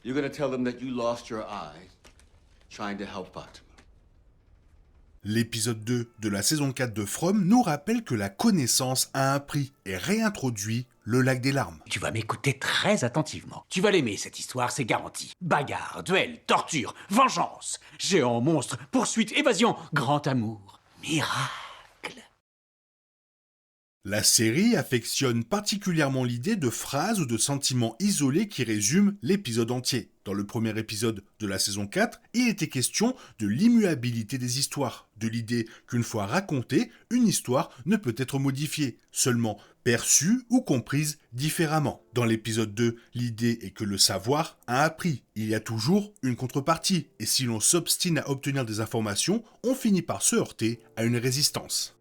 You're gonna tell them that you lost your eye trying to help Fatima. L'épisode 2 de la saison 4 de From nous rappelle que la connaissance a un prix et réintroduit le lac des larmes. Tu vas m'écouter très attentivement. Tu vas l'aimer, cette histoire, c'est garanti. Bagarre, duel, torture, vengeance, géant, monstre, poursuite, évasion, grand amour, miracle. La série affectionne particulièrement l'idée de phrases ou de sentiments isolés qui résument l'épisode entier. Dans le premier épisode de la saison 4, il était question de l'immuabilité des histoires, de l'idée qu'une fois racontée, une histoire ne peut être modifiée, seulement perçue ou comprise différemment. Dans l'épisode 2, l'idée est que le savoir a un prix. Il y a toujours une contrepartie, et si l'on s'obstine à obtenir des informations, on finit par se heurter à une résistance.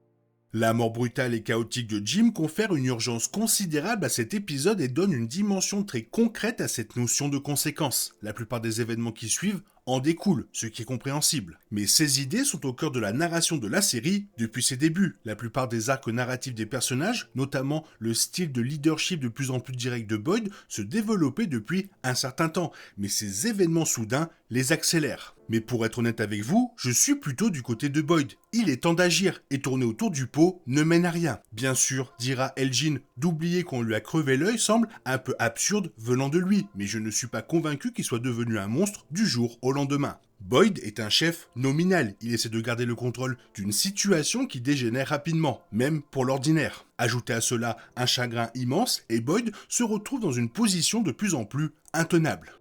La mort brutale et chaotique de Jim confère une urgence considérable à cet épisode et donne une dimension très concrète à cette notion de conséquence. La plupart des événements qui suivent en découlent, ce qui est compréhensible. Mais ces idées sont au cœur de la narration de la série depuis ses débuts. La plupart des arcs narratifs des personnages, notamment le style de leadership de plus en plus direct de Boyd, se développaient depuis un certain temps, mais ces événements soudains les accélèrent. Mais pour être honnête avec vous, je suis plutôt du côté de Boyd. Il est temps d'agir, et tourner autour du pot ne mène à rien. Bien sûr, dira Elgin, d'oublier qu'on lui a crevé l'œil semble un peu absurde venant de lui, mais je ne suis pas convaincu qu'il soit devenu un monstre du jour au lendemain. Boyd est un chef nominal, il essaie de garder le contrôle d'une situation qui dégénère rapidement, même pour l'ordinaire. Ajoutez à cela un chagrin immense et Boyd se retrouve dans une position de plus en plus intenable.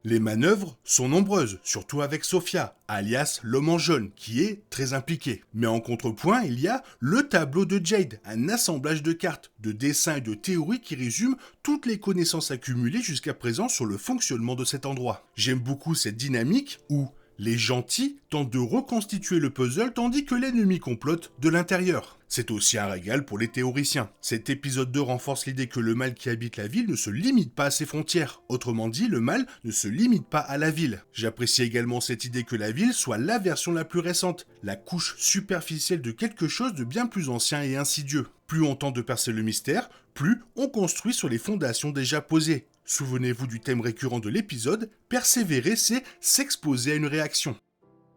Les manœuvres sont nombreuses, surtout avec Sophia, alias l'homme en jaune, qui est très impliqué. Mais en contrepoint, il y a le tableau de Jade, un assemblage de cartes, de dessins et de théories qui résument toutes les connaissances accumulées jusqu'à présent sur le fonctionnement de cet endroit. J'aime beaucoup cette dynamique où les gentils tentent de reconstituer le puzzle tandis que l'ennemi complote de l'intérieur. C'est aussi un régal pour les théoriciens. Cet épisode 2 renforce l'idée que le mal qui habite la ville ne se limite pas à ses frontières. Autrement dit, le mal ne se limite pas à la ville. J'apprécie également cette idée que la ville soit la version la plus récente, la couche superficielle de quelque chose de bien plus ancien et insidieux. Plus on tente de percer le mystère, plus on construit sur les fondations déjà posées. Souvenez-vous du thème récurrent de l'épisode, persévérer c'est s'exposer à une réaction.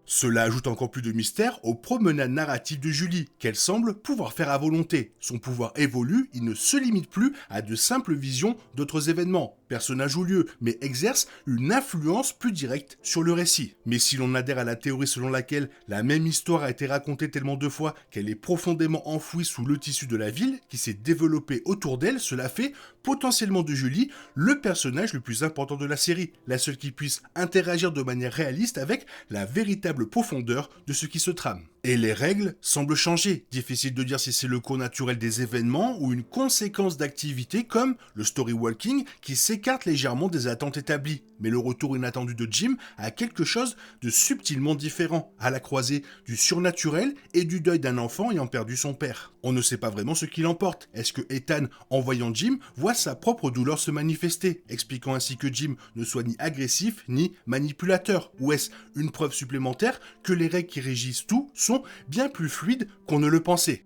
Cela ajoute encore plus de mystère aux promenades narratives de Julie, qu'elle semble pouvoir faire à volonté. Son pouvoir évolue, il ne se limite plus à de simples visions d'autres événements, personnages ou lieux, mais exerce une influence plus directe sur le récit. Mais si l'on adhère à la théorie selon laquelle la même histoire a été racontée tellement de fois qu'elle est profondément enfouie sous le tissu de la ville, qui s'est développé autour d'elle, cela fait potentiellement de Julie le personnage le plus important de la série, la seule qui puisse interagir de manière réaliste avec la véritable profondeur de ce qui se trame. Et les règles semblent changer. Difficile de dire si c'est le cours naturel des événements ou une conséquence d'activités comme le story walking qui s'écarte légèrement des attentes établies. Mais le retour inattendu de Jim a quelque chose de subtilement différent, à la croisée du surnaturel et du deuil d'un enfant ayant perdu son père. On ne sait pas vraiment ce qui l'emporte. Est-ce que Ethan, en voyant Jim, voit sa propre douleur se manifester, expliquant ainsi que Jim ne soit ni agressif ni manipulateur? Ou est-ce une preuve supplémentaire que les règles qui régissent tout sont bien plus fluides qu'on ne le pensait?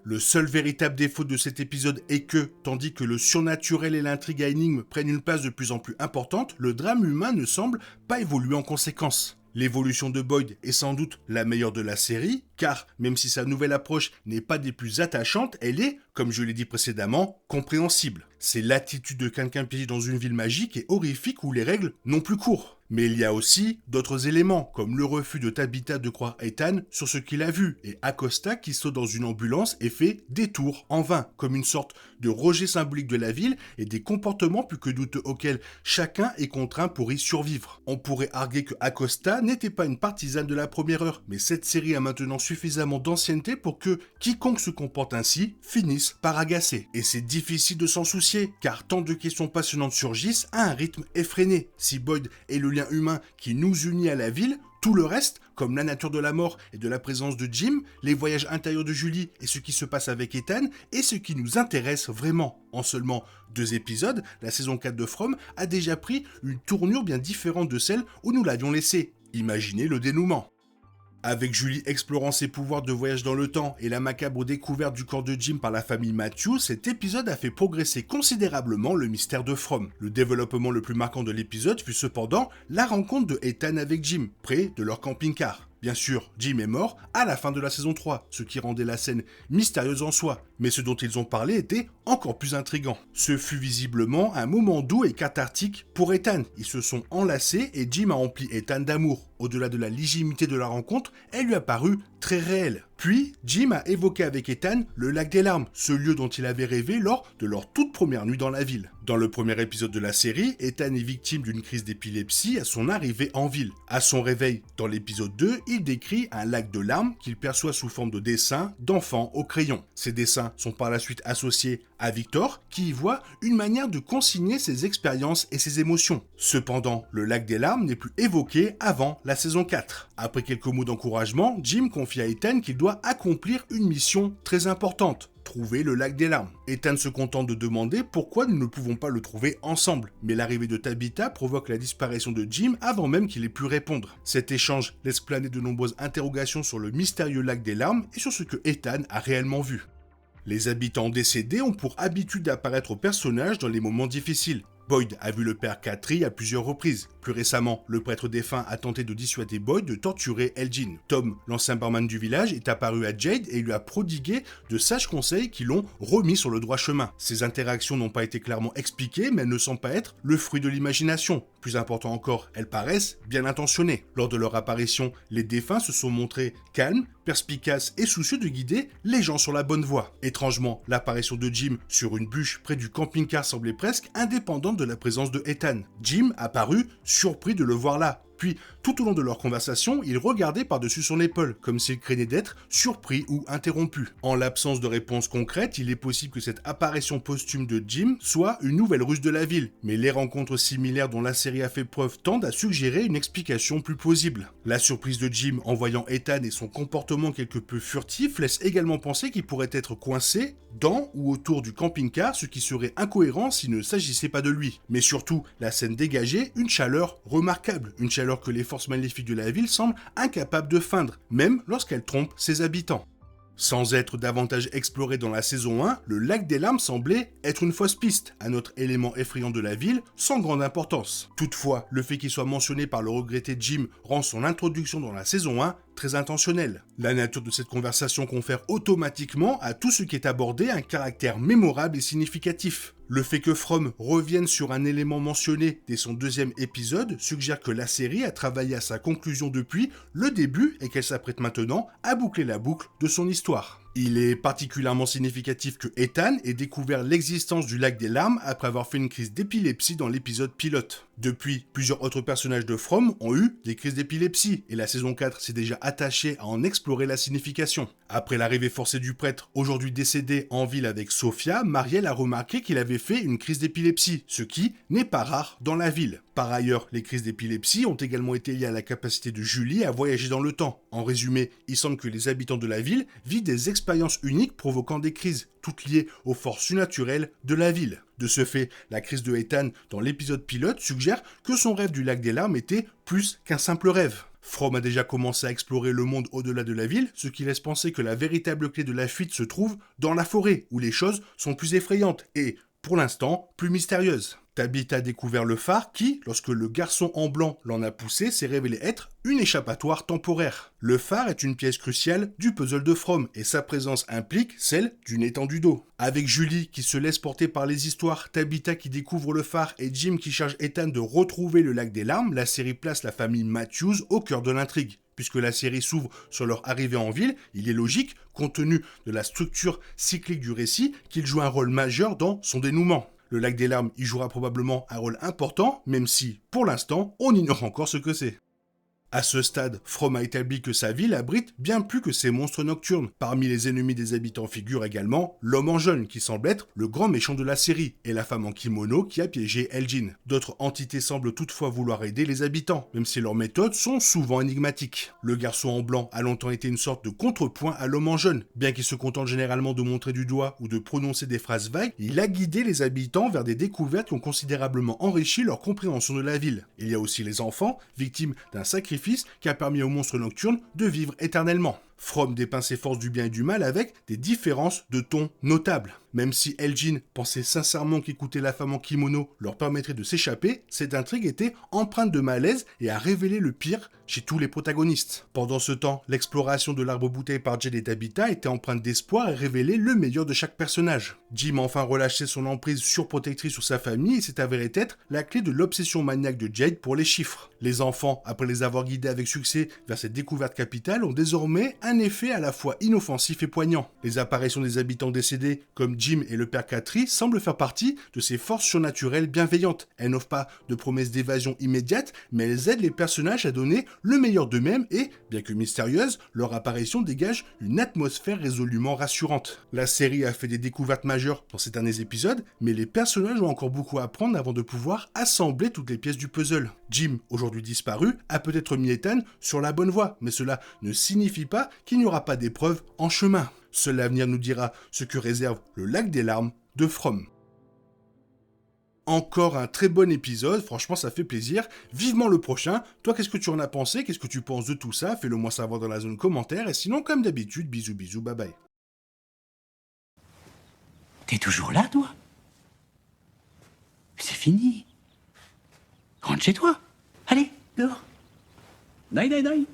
Le seul véritable défaut de cet épisode est que, tandis que le surnaturel et l'intrigue à énigmes prennent une place de plus en plus importante, le drame humain ne semble pas évoluer en conséquence. L'évolution de Boyd est sans doute la meilleure de la série, car même si sa nouvelle approche n'est pas des plus attachantes, elle est, comme je l'ai dit précédemment, compréhensible. C'est l'attitude de quelqu'un piégé dans une ville magique et horrifique où les règles n'ont plus cours. Mais il y a aussi d'autres éléments, comme le refus de Tabitha de croire Ethan sur ce qu'il a vu, et Acosta qui saute dans une ambulance et fait des tours en vain, comme une sorte de rejet symbolique de la ville et des comportements plus que douteux auxquels chacun est contraint pour y survivre. On pourrait arguer que Acosta n'était pas une partisane de la première heure, mais cette série a maintenant suffisamment d'ancienneté pour que quiconque se comporte ainsi finisse par agacer. Et c'est difficile de s'en soucier, car tant de questions passionnantes surgissent à un rythme effréné. Si Boyd est le lien humain qui nous unit à la ville, tout le reste, comme la nature de la mort et de la présence de Jim, les voyages intérieurs de Julie et ce qui se passe avec Ethan, est ce qui nous intéresse vraiment. En seulement 2 épisodes, la saison 4 de From a déjà pris une tournure bien différente de celle où nous l'avions laissée. Imaginez le dénouement. Avec Julie explorant ses pouvoirs de voyage dans le temps et la macabre découverte du corps de Jim par la famille Matthews, cet épisode a fait progresser considérablement le mystère de From. Le développement le plus marquant de l'épisode fut cependant la rencontre de Ethan avec Jim, près de leur camping-car. Bien sûr, Jim est mort à la fin de la saison 3, ce qui rendait la scène mystérieuse en soi, mais ce dont ils ont parlé était encore plus intriguant. Ce fut visiblement un moment doux et cathartique pour Ethan. Ils se sont enlacés et Jim a rempli Ethan d'amour. Au-delà de la légitimité de la rencontre, elle lui a paru très réelle. Puis, Jim a évoqué avec Ethan le lac des larmes, ce lieu dont il avait rêvé lors de leur toute première nuit dans la ville. Dans le premier épisode de la série, Ethan est victime d'une crise d'épilepsie à son arrivée en ville. À son réveil, dans l'épisode 2, il décrit un lac de larmes qu'il perçoit sous forme de dessins d'enfants au crayon. Ces dessins sont par la suite associés à Victor, qui y voit une manière de consigner ses expériences et ses émotions. Cependant, le lac des larmes n'est plus évoqué avant la saison 4. Après quelques mots d'encouragement, Jim confie à Ethan qu'il doit accomplir une mission très importante. Trouver le lac des larmes. Ethan se contente de demander pourquoi nous ne pouvons pas le trouver ensemble, mais l'arrivée de Tabitha provoque la disparition de Jim avant même qu'il ait pu répondre. Cet échange laisse planer de nombreuses interrogations sur le mystérieux lac des larmes et sur ce que Ethan a réellement vu. Les habitants décédés ont pour habitude d'apparaître aux personnages dans les moments difficiles. Boyd a vu le père Katri à plusieurs reprises. Plus récemment, le prêtre défunt a tenté de dissuader Boyd de torturer Elgin. Tom, l'ancien barman du village, est apparu à Jade et lui a prodigué de sages conseils qui l'ont remis sur le droit chemin. Ces interactions n'ont pas été clairement expliquées, mais elles ne semblent pas être le fruit de l'imagination. Plus important encore, elles paraissent bien intentionnées. Lors de leur apparition, les défunts se sont montrés calmes, perspicaces et soucieux de guider les gens sur la bonne voie. Étrangement, l'apparition de Jim sur une bûche près du camping-car semblait presque indépendante de la présence de Ethan. Jim a paru surpris de le voir là. Puis, tout au long de leur conversation, il regardait par-dessus son épaule, comme s'il craignait d'être surpris ou interrompu. En l'absence de réponse concrète, il est possible que cette apparition posthume de Jim soit une nouvelle ruse de la ville, mais les rencontres similaires dont la série a fait preuve tendent à suggérer une explication plus plausible. La surprise de Jim en voyant Ethan et son comportement quelque peu furtif laisse également penser qu'il pourrait être coincé dans ou autour du camping-car, ce qui serait incohérent s'il ne s'agissait pas de lui. Mais surtout, la scène dégageait une chaleur remarquable, une chaleur que les forces maléfiques de la ville semblent incapables de feindre, même lorsqu'elles trompent ses habitants. Sans être davantage exploré dans la saison 1, le lac des larmes semblait être une fausse piste, un autre élément effrayant de la ville, sans grande importance. Toutefois, le fait qu'il soit mentionné par le regretté Jim rend son introduction dans la saison 1 très intentionnelle. La nature de cette conversation confère automatiquement à tout ce qui est abordé un caractère mémorable et significatif. Le fait que From revienne sur un élément mentionné dès son deuxième épisode suggère que la série a travaillé à sa conclusion depuis le début et qu'elle s'apprête maintenant à boucler la boucle de son histoire. Il est particulièrement significatif que Ethan ait découvert l'existence du lac des larmes après avoir fait une crise d'épilepsie dans l'épisode pilote. Depuis, plusieurs autres personnages de From ont eu des crises d'épilepsie, et la saison 4 s'est déjà attachée à en explorer la signification. Après l'arrivée forcée du prêtre, aujourd'hui décédé en ville avec Sophia, Marielle a remarqué qu'il avait fait une crise d'épilepsie, ce qui n'est pas rare dans la ville. Par ailleurs, les crises d'épilepsie ont également été liées à la capacité de Julie à voyager dans le temps. En résumé, il semble que les habitants de la ville vivent des expériences uniques provoquant des crises, toutes liées aux forces surnaturelles de la ville. De ce fait, la crise de Ethan dans l'épisode pilote suggère que son rêve du lac des larmes était plus qu'un simple rêve. From a déjà commencé à explorer le monde au-delà de la ville, ce qui laisse penser que la véritable clé de la fuite se trouve dans la forêt, où les choses sont plus effrayantes et, pour l'instant, plus mystérieuses. Tabitha a découvert le phare qui, lorsque le garçon en blanc l'en a poussé, s'est révélé être une échappatoire temporaire. Le phare est une pièce cruciale du puzzle de From et sa présence implique celle d'une étendue d'eau. Avec Julie qui se laisse porter par les histoires, Tabitha qui découvre le phare et Jim qui charge Ethan de retrouver le lac des larmes, la série place la famille Matthews au cœur de l'intrigue. Puisque la série s'ouvre sur leur arrivée en ville, il est logique, compte tenu de la structure cyclique du récit, qu'il joue un rôle majeur dans son dénouement. Le lac des larmes y jouera probablement un rôle important, même si, pour l'instant, on ignore encore ce que c'est. À ce stade, From a établi que sa ville abrite bien plus que ces monstres nocturnes. Parmi les ennemis des habitants figure également l'homme en jaune, qui semble être le grand méchant de la série, et la femme en kimono qui a piégé Elgin. D'autres entités semblent toutefois vouloir aider les habitants, même si leurs méthodes sont souvent énigmatiques. Le garçon en blanc a longtemps été une sorte de contrepoint à l'homme en jaune. Bien qu'il se contente généralement de montrer du doigt ou de prononcer des phrases vagues, il a guidé les habitants vers des découvertes qui ont considérablement enrichi leur compréhension de la ville. Il y a aussi les enfants, victimes d'un sacrifice sacrifice qui a permis au monstre nocturne de vivre éternellement. From dépeint ses forces du bien et du mal avec des différences de ton notables. Même si Elgin pensait sincèrement qu'écouter la femme en kimono leur permettrait de s'échapper, cette intrigue était empreinte de malaise et a révélé le pire chez tous les protagonistes. Pendant ce temps, l'exploration de l'arbre bouteille par Jade et Tabitha était empreinte d'espoir et révélait le meilleur de chaque personnage. Jim a enfin relâché son emprise surprotectrice sur sa famille et s'est avéré être la clé de l'obsession maniaque de Jade pour les chiffres. Les enfants, après les avoir guidés avec succès vers cette découverte capitale, ont désormais un effet à la fois inoffensif et poignant. Les apparitions des habitants décédés, comme Jim et le père Katri, semblent faire partie de ces forces surnaturelles bienveillantes. Elles n'offrent pas de promesses d'évasion immédiate, mais elles aident les personnages à donner le meilleur d'eux-mêmes et, bien que mystérieuse, leur apparition dégage une atmosphère résolument rassurante. La série a fait des découvertes majeures dans ces derniers épisodes, mais les personnages ont encore beaucoup à apprendre avant de pouvoir assembler toutes les pièces du puzzle. Jim, aujourd'hui disparu, a peut-être mis Ethan sur la bonne voie, mais cela ne signifie pas qu'il n'y aura pas d'épreuves en chemin. Seul l'avenir nous dira ce que réserve le lac des larmes de From. Encore un très bon épisode, franchement ça fait plaisir, vivement le prochain. Toi qu'est-ce que tu en as pensé, qu'est-ce que tu penses de tout ça, fais-le moi savoir dans la zone commentaire, et sinon comme d'habitude, bisous bisous, bye bye. T'es toujours là, toi? C'est fini. Rentre chez toi. Allez, dehors. Naï, naï, naï.